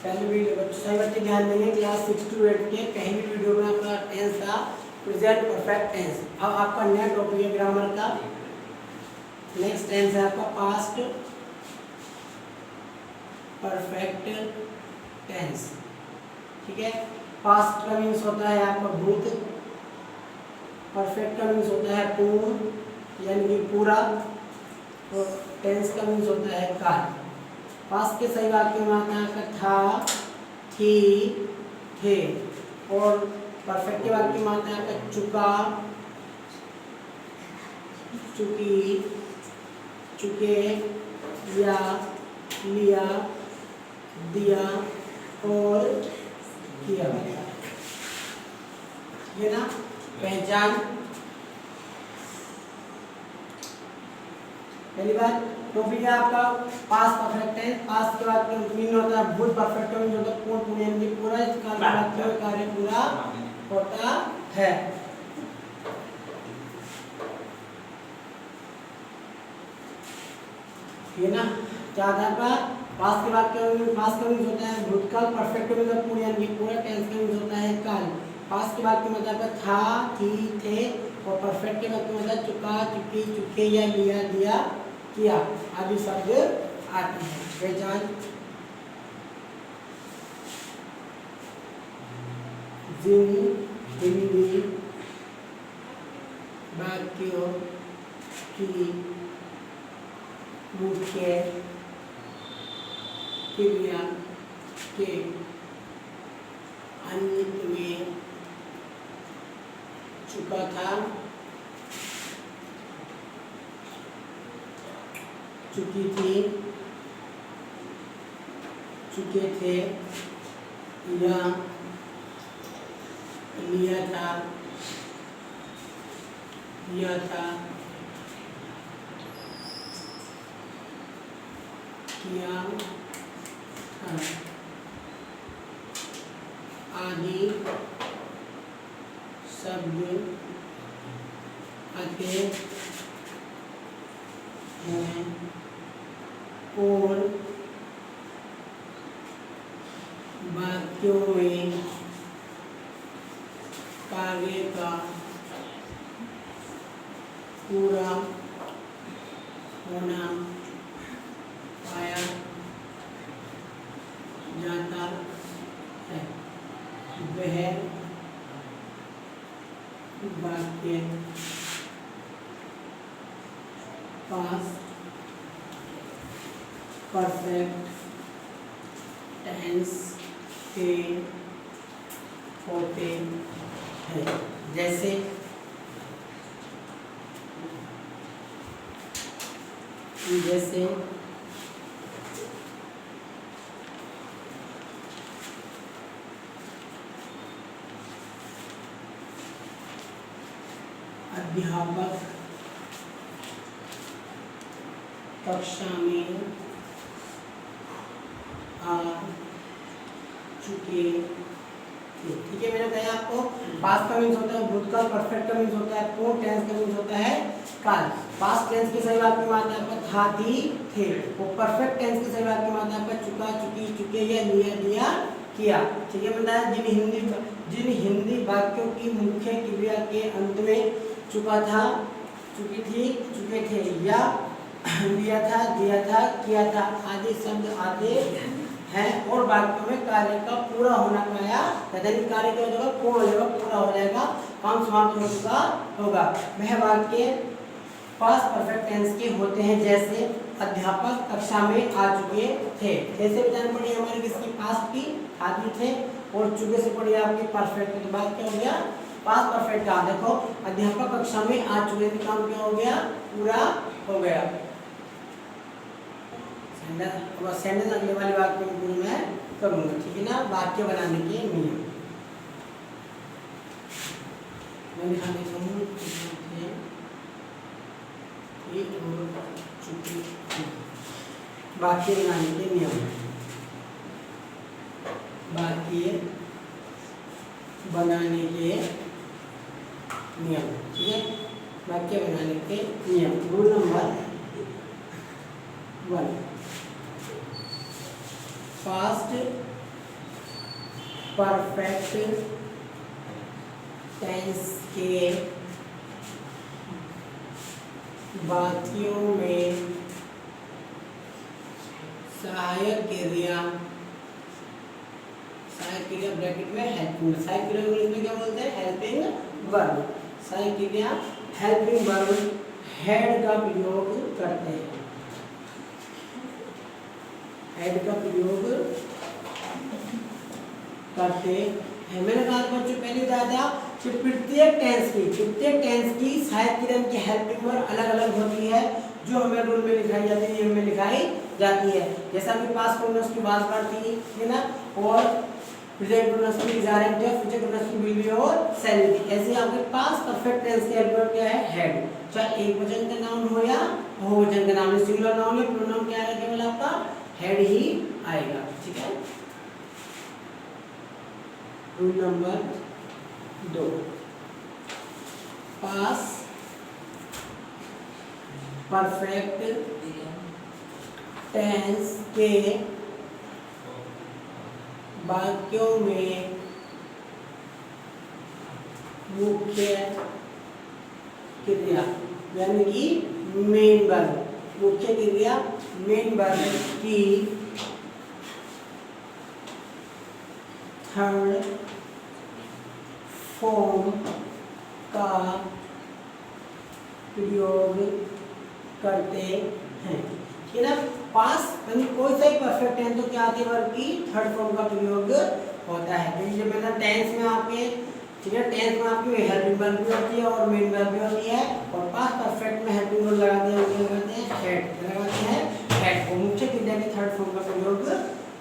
पहले वीडियो सभी बच्चे ध्यान देंगे क्लास 6 to 8 के पहली वीडियो में आपका टेंस था प्रेजेंट परफेक्ट टेंस। अब आपका नया टॉपिक है ग्रामर का। नेक्स्ट टेंस है आपका पास्ट परफेक्ट टेंस। ठीक है, पास्ट का मीन्स होता है आपका भूत, परफेक्ट का मीन्स होता है पूर्ण यानी कि पूरा, और टेंस का मीन्स होता है काल। पास्ट के सही वाक्य में आता है था, थी, थे, और परफेक्ट के वाक्य में आता है चुका, चुकी, चुके, या, लिया, दिया और किया। ये ना पहचान। पहली बात टॉपिक है आपका पास्ट परफेक्ट टेंस। पास्ट के बाद मीन होता है भूत, परफेक्ट मीन होता है पूर्ण, पूर्ण यानी पूरा कार्य पूरा होता है। ये ना क्या था आपका पास्ट के बाद पास्ट का मीन होता है भूतकाल, परफेक्ट मीन होता है पूर्ण यानी पूरा, टेंस का मीन होता है काल। पास्ट के बाद मतलब था, थी, थे, और परफेक्ट के बाद मतलब चुका, चुकी, चुके, या लिया, दिया, किया आदि शब्द आते हैं। पहचान जिन हिंदी वाक्यों की मुख्य क्रिया के अंत में चुका था, चुकी थी, चुके थे, या लिया था, लिया था, किया था आदि शब्द आते हैं। पूर्ण वाक्यों में कार्य का पूरा होना पाया जाता है। वह वाक्य पास्ट परफेक्ट टेंस के होते हैं। जैसे अध्यापक कक्षा में आ चुके थे। ठीक है, मैंने बताया आपको पास्ट का मीन्स होता है भूतकाल, परफेक्ट का मीन्स होता है पूर्ण, टेंस का मीन्स होता है काल। पास्ट टेंस के सही वाक्य में आता है था, थी, थे, और परफेक्ट टेंस के सही वाक्य में आता है चुका, चुकी, चुके, या लिया, दिया, किया। ठीक है, बताया जिन हिंदी वाक्यों की मुख्य क्रिया के अंत में चुका था, चुकी थी, चुके थे, या लिया था, दिया था, किया था आदि शब्द आते हैं, और वाक्यों में कार्य का पूरा होना पाया यानी कार्य क्या हो जाएगा, पूर्ण हो जाएगा, पूरा हो जाएगा, काम समाप्त हो चुका होगा। वह वाक्य पास्ट परफेक्ट टेंस के होते हैं। जैसे अध्यापक कक्षा में आ चुके थे। जैसे बताना पड़ी हमारी किसकी पास्ट की, आदि थे, और चुके से पड़ी आपकी परफेक्ट। तो बात क्या हो गया, पास्ट परफेक्ट का। देखो अध्यापक कक्षा में आ चुके थे, काम क्या हो गया, पूरा हो गया। सेंटेंस अगले वाले वाक्य में मैं करूंगा। ठीक है ना, वाक्य बनाने के नियम मैं दिखा देता हूँ। वाक्य बनाने के नियम, वाक्य बनाने के नियम। ठीक है, वाक्य बनाने के नियम। Rule number 1, past perfect tense के वाक्यों में सहायक क्रिया ब्रैकेट में हेल्पिंग, सहायक क्रिया को इसमें क्या बोलते हैं, हेल्पिंग वर्ब। सहायक क्रिया हेल्पिंग वर्ब हैड का प्रयोग करते हैं, हैड का प्रयोग करते हैं। मैंने कहा बच्चों पहले बताया था कि प्रत्येक टेंस की सहायक क्रिया की हेल्पिंग वर्ब अलग अलग होती है, जो हमें रूल में लिखाई जाती है, हमें लिखाई जाती है। जैसा कि पास्ट कंटिन्यूअस की बात करती है ना, और प्रेजेंट कंटिन्यूअस की इजारे थे, फ्यूचर कंटिन्यूअस की विल बी और शैल बी। ऐसे आपके पास परफेक्ट टेंस की हेल्पिंग वर्ब क्या है, हैड। चाहे एक वचन का नाउन हो या बहुवचन का नाउन, सिंगुलर नाउन है, प्रोनाउन क्या आएगा, केवल आपका हैड ही आएगा। ठीक है। रूल नंबर 2, पास परफेक्ट टेंस के वाक्यों में मुख्य क्रिया यानी कि मेन वर्ब, मुख्य क्रिया मेन वर्ब की थर्ड फॉर्म का प्रयोग करते हैं। ठीक है ना, पास कोई सा परफेक्ट टेंस तो क्या आती है, वर्ब की थर्ड फॉर्म का प्रयोग होता है। क्योंकि मतलब टेंस में आपके, ठीक है, टेंस में आपकी हेल्पिंग वर्ब भी होती है और मेन वर्ब भी होती है, और पास परफेक्ट में हेल्पिंग वर्ब लगाते हैं, क्या लगाते हैं, हैड लगाते हैं, हैड को मुख्य क्रिया की थर्ड फॉर्म का प्रयोग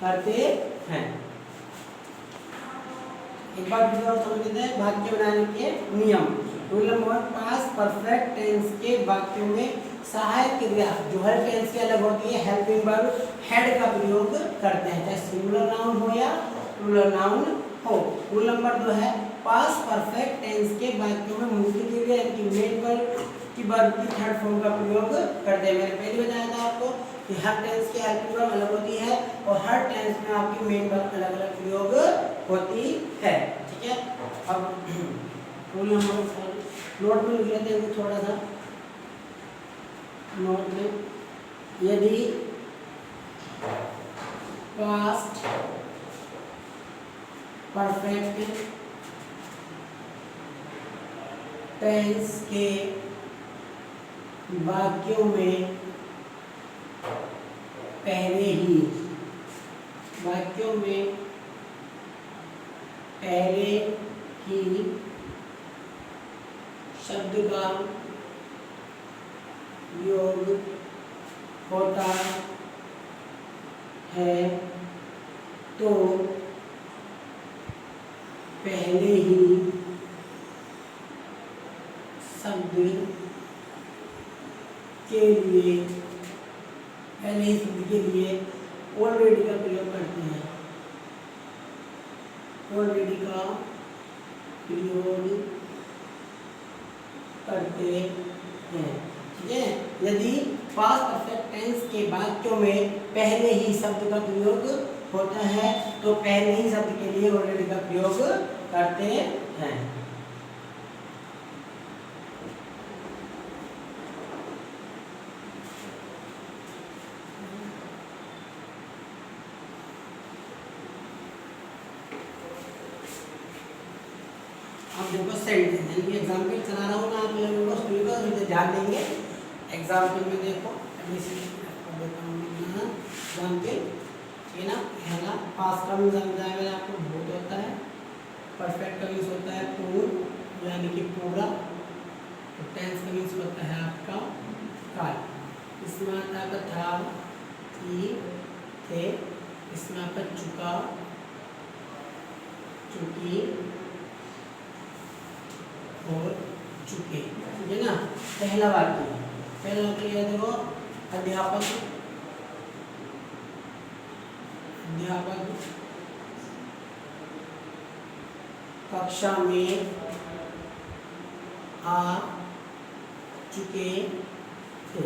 करते हैं। एक बार वीडियो और समझ लेते हैं वाक्य बनाने के नियम। रूल नंबर 1, पास परफेक्ट टेंस के वाक्यों में सहायक क्रिया जो हर टेंस की अलग होती है, हेल्पिंग वर्ब हैड का प्रयोग करते हैं, चाहे सिंगुलर नाउन हो या प्लूरल नाउन हो। रूल नंबर 2 है, पास परफेक्ट टेंस के वाक्यों में मुख्य क्रिया यानी कि मेन वर्ब की वर्ब की थर्ड फॉर्म का प्रयोग करते हैं। मैंने पहले बताया था आपको कि हर टेंस की हेल्पिंग वर्ब अलग होती है और हर टेंस में आपकी मेन वर्ब अलग अलग प्रयोग होती है। ठीक है। अब रूल नंबर 4 नोट में लिख लेते हैं थोड़ा सा, नोट में, यदि पास्ट परफेक्ट टेंस के वाक्यों में पहले ही शब्द का योग होता है तो पहले ही शब्द के लिए ऑलरेडी का प्रयोग करते हैं, ऑलरेडी का प्रयोग करते हैं। ठीक है। यदि पास्ट परफेक्ट टेंस के वाक्यों में पहले ही शब्द का प्रयोग होता है तो पहले ही शब्द के लिए ऑलरेडी का प्रयोग करते हैं। अब देखो सेंटेंस यानी कि एग्जाम्पल चला रहा हूँ ना, आप लोगों को स्कूल का तो ध्यान देंगे। एग्जाम्पल में देखो एग्जाम्पल, ठीक है ना, पहला पास्ट का मीन्स समझाया मैंने आपको, बहुत होता है। परफेक्ट का मीन्स होता है पूर्ण यानी कि पूरा। तो टेंस का मीन्स होता है आपका काल। इसमें आता है था, थी, थे। इसमें आपका चुका, चुकी और चुके। ठीक है ना। पहला वाक्य देखो, अध्यापक कक्षा में आ चुके थे।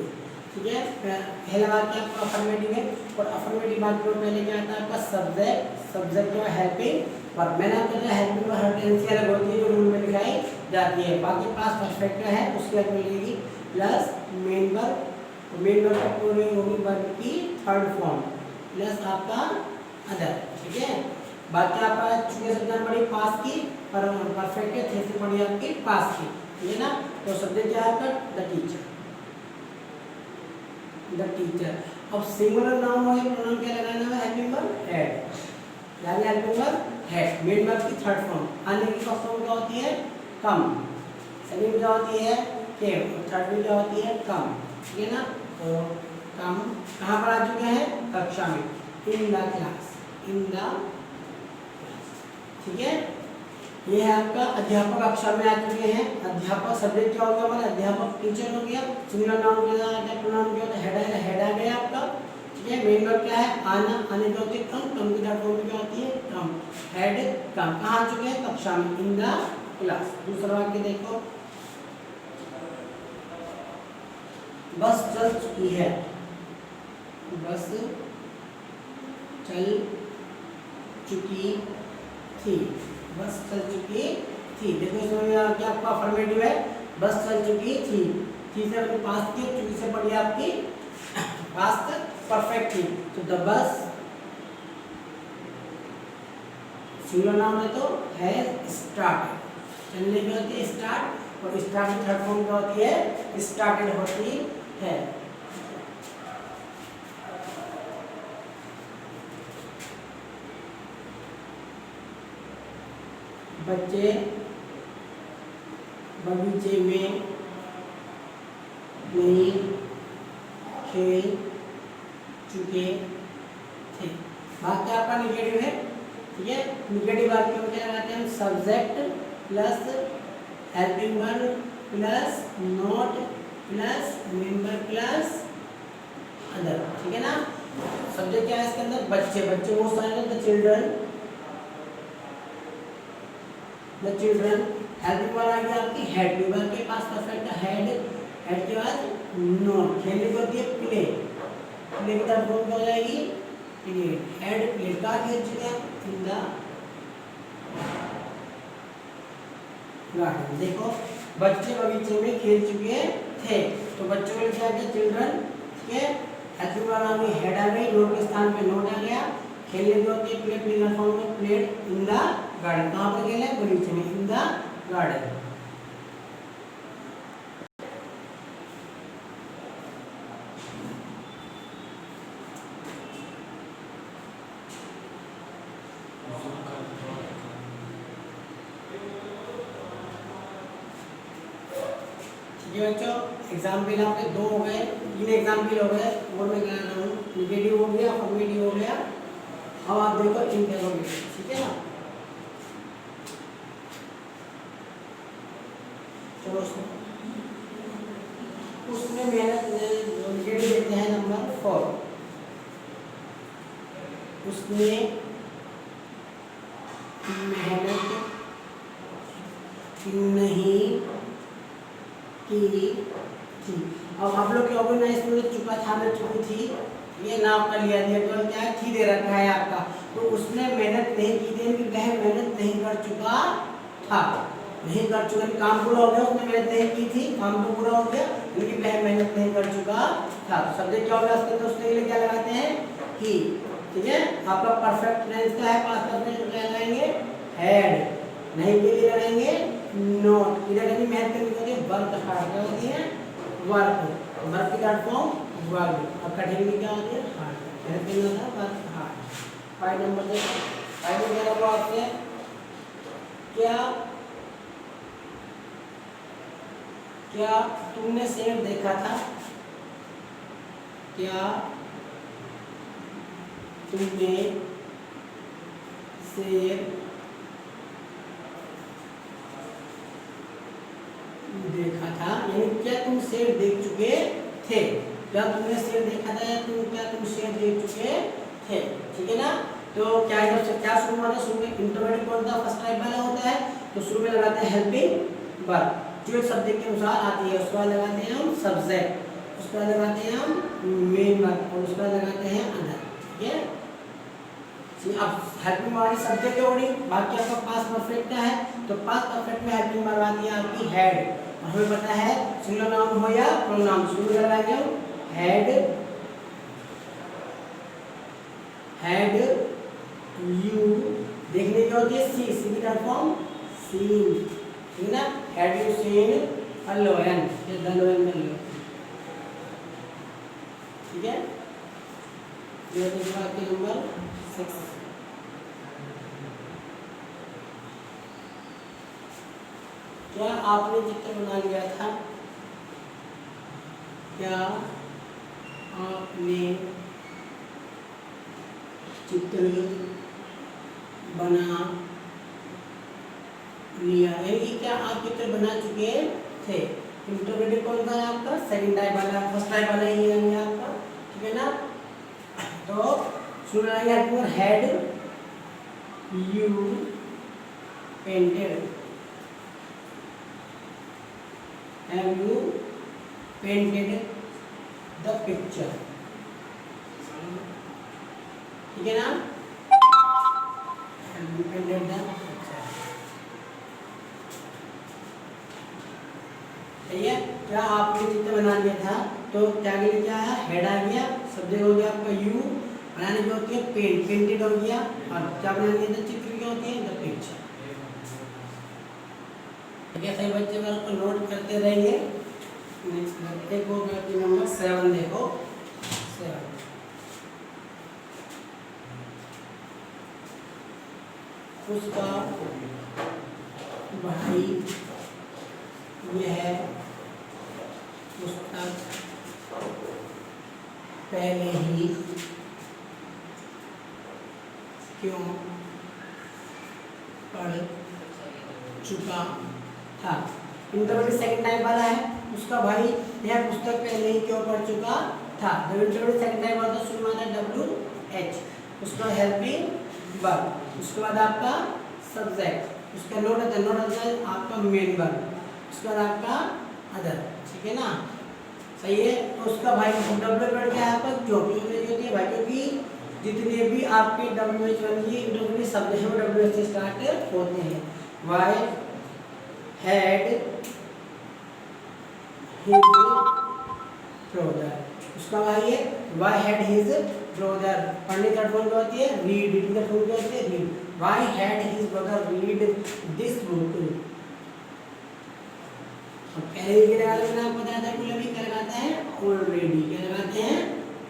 ठीक है। पहला वाक्य आपका अफर्मेटिव है और अफर्मेटिव वाक्य में पहले क्या आता है आपका सब्जेक्ट, सब्जेक्ट में हेल्पिंग पर मैंने आपको बताया हेल्पिंग वर्ब हर टेंस की अलग होती है जो रूल में दिखाई जाती है। बाकी पास्ट परफेक्ट है उसके बाद मिलेगी plus main verb, main verb की पूरी होगी वर्ब की थर्ड फॉर्म प्लस आपका अदर, ठीक है। बाकी आपका चूंकि सब्जेक्ट पड़ी पास्ट की पर परफेक्ट है, थे से पड़ी आपकी पास्ट की, ठीक है ना। तो सब्जेक्ट क्या है आपका द टीचर, द टीचर। अब सिंगुलर नाउन हो गया, प्रोनाउन क्या लगाना है, हेल्पिंग वर्ब हैड, यानी helping verb had, main verb की थर्ड फॉर्म। आने की फर्स्ट फॉर्म क्या होती है, कम, सेकंड क्या होती है केम, और थर्ड में क्या होती है कम, ठीक है ना। तो कम कहाँ पर आ चुके हैं, कक्षा में, in the class, in the, ठीक है। ये है आपका अध्यापक अक्षर में आ चुके हैं। अध्यापक सब्जेक्ट क्या हो गया हमारा, अध्यापक टीचर हो गया। सिंगुलर नाउन के साथ प्रोनाउन क्या होता है, हेड आ गया आपका, ठीक है। मेन वर्ब क्या है, आना, आने क्या होती है कम, कम की थर्ड फॉर्म क्या होती है कम, हेड कम। कहाँ आ चुके हैं, कक्षा में, इन द क्लास। दूसरा वाक्य देखो, बस चल चुकी है, बस चल चुकी थी, बस चल चुकी थी। देखो इसमें क्या आपका अफर्मेटिव है, बस चल चुकी थी से अपने पास्ट की, चुकी से पड़ी आपकी पास्ट परफेक्ट थी। तो द बस सिंगुलर नाउन है तो है स्टार्ट, चलने की होती है स्टार्ट, और स्टार्ट की थर्ड फॉर्म क्या होती है, स्टार्टेड होती है। बच्चे बगीचे में नहीं खेल चुके थे। बात क्या आपका निगेटिव है, ठीक है। निगेटिव वाक्य में क्या लगाते हैं, subject plus helping verb plus not plus member plus other, ठीक है ना। सब्जेक्ट क्या है इसके अंदर, बच्चे, बच्चे वो सारे the children, the children. Helping verb आ गया आपकी हेड, वर्ब के पास परफेक्ट हेड, हेड के बाद नॉट, खेलने को होती है प्ले, प्ले की तरफ फॉर्म क्या हो जाएगी प्लेड, हेड प्लेड का खेल चुके हैं इन द गार्डन। देखो बच्चे बगीचे में खेल चुके थे, तो बच्चों के लिए क्या है चिल्ड्रन, ठीक है। हेल्पिंग वर्ब आ गई हेड आ गई, नॉट के स्थान पे नॉट आ गया, खेलने की होती है प्ले, प्ले का फॉर्म में प्लेड इन द गार्डन। कहाँ पर खेले, बगीचे में, इन द गार्डन। ठीक है बच्चों, एग्जाम्पल आपके दो हो गए, तीन एग्जाम्पल हो गए, और मैं कह रहा हूँ निगेटिव हो गया, अफर्मेटिव हो गया। अब आप देखो इंटरोगेटिव, ठीक है ना। चलो उसमें मेहनत निगेटिव देते हैं नंबर 4, उसने मेहनत नहीं की थी। अब आप लोग क्या ना, इसमें चुका था ना चुकी थी, ये नाम का लिया दिया, तो क्या है थी दे रखा है आपका, तो उसने मेहनत नहीं की थी, वह मेहनत नहीं कर चुका था, नहीं कर चुका, काम पूरा हो गया, उसने मेहनत नहीं की थी, काम तो पूरा हो गया, लेकिन वह मेहनत नहीं कर चुका था। तो सब्जेक्ट क्या होगा इसके अंदर, उसके लिए क्या लगाते हैं ही, ठीक है। आपका परफेक्ट टेंस का है, पास्ट परफेक्ट क्या लगाएंगे हैड, नहीं के लिए लगाएंगे नॉट, इधर कहीं मेहनत करनी होती है वर्क हार्ड, क्या होती है वर्क, वर्क की थर्ड फॉर्म वर्क, और कठिन की क्या होती है हार्ड, मेहनत करना था वर्क हार्ड। 5 नंबर देखो, 5 में क्या हुआ आपसे, क्या क्या तुमने शेर देखा था, क्या तुमने शेर देखा था, यानी क्या तुम शेर देख चुके थे, क्या तुमने शेर देखा था, या क्या तुम शेर देख चुके थे, ठीक है ना। तो क्या क्या शुरू होता है, शुरू में इंटरोगेटिव कौन सा फर्स्ट टाइप वाला होता है, तो शुरू में लगाते हैं हेल्पिंग वर्ब जो एक सब्जेक्ट के अनुसार आती है, उसके बाद लगाते हैं हम सब्जेक्ट, उसके बाद लगाते हैं हम मेन वर्ब, और उसके बाद लगाते हैं अदर, ठीक है। अब हेल्पिंग वर्ब सब्जेक्ट है ओडी, बाकी आपका पास्ट परफेक्ट है, तो पास्ट परफेक्ट में हेल्पिंग वर्ब आती है आपकी हैड। और हमें पता है सिंगुलर नाउन हो या प्रोनाउन, शुरू लगाएंगे हम हैड, हैड यू, देखने की होती है सी, सी की फॉर्म सीन, ठीक है ना, had you seen a lion, ये द लायन में लो, ठीक है। ये देखो आपके नंबर 6, क्या आपने चित्र बना लिया था? क्या आपने चित्र बना लिया? यानी क्या आप चित्र बना चुके थे? इंटरोगेटिव कौन सा है आपका? सेकंड टाइप वाला, फर्स्ट टाइप वाला ही है आपका, ठीक है ना। तो शुरू लगाएंगे आपको had you painted, have you painted the picture, ठीक है ना, have you painted the picture, सही है। क्या आपने चित्र बना लिया था? तो क्या के लिए क्या है? हेड आ गया, सब्जेक्ट हो गया आपका यू, बनाने की होती है पेंट, पेंटेड हो गया, और क्या बनाने की होती है? चित्र की होती है द पिक्चर, ठीक है। सही बच्चे अगर उसको नोट करते रहिए। नेक्स्ट एक और गलती नंबर 7 देखो, 7 उसका भाई यह पुस्तक पहले ही क्यों पढ़ चुका था? इंटरव्यू सेकंड टाइप वाला है, उसका भाई यह पुस्तक पहले ही क्यों पढ़ चुका था। जब इंटरव्यू सेकंड टाइप वाला शुरू में आता है WH, उसका हेल्पिंग वर्ब, उसके बाद आपका सब्जेक्ट, उसका नोट आता है, नोट आता है आपका मेन वर्ब, उसके बाद आपका अदर, ठीक है ना, सही है। तो उसका भाई डब्ल्यू वर्ड क्या है आपका? क्यों, क्यों होती है भाई, क्योंकि जितने भी आपके WH1 की इंटरव्यू शब्द हैं वो WH से स्टार्ट होते हैं। वाई had his brother, उसका भाई है why had his brother, पढ़ने का फॉर्म क्या होती है? read, रीडिंग का फॉर्म क्या होती है? read, why had his brother read this book, और पहले के लगाने में आपको बताया था कि अभी क्या लगाते हैं? already, क्या लगाते हैं?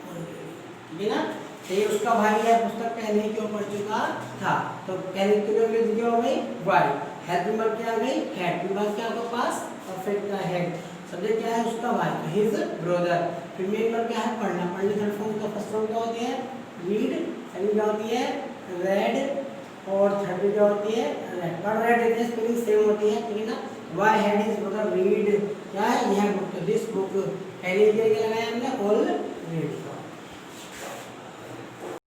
already, ठीक है ना। तो ये उसका भाई है पुस्तक पहले क्यों पढ़ चुका था, तो पहले क्यों मिल गया हो गई why, हेल्पिंग वर्ब क्या आ गई? हैड, वर्ब क्या आपके पास? परफेक्ट का हैड, सब्जेक्ट क्या है? उसका भाई, हिज ब्रदर, फिर मेन वर्ब क्या है? पढ़ना, पढ़ने का फॉर्म का फर्स्ट फॉर्म क्या होती है? रीड, सेकंड क्या होती है? रेड, और थर्ड क्या होती है? रेड, पर रेड इतने स्पेलिंग सेम होती है, ठीक है ना। Why had his brother read, क्या है? यह बुक, दिस बुक, पहले क्या लगाया हमने? ऑलरेडी।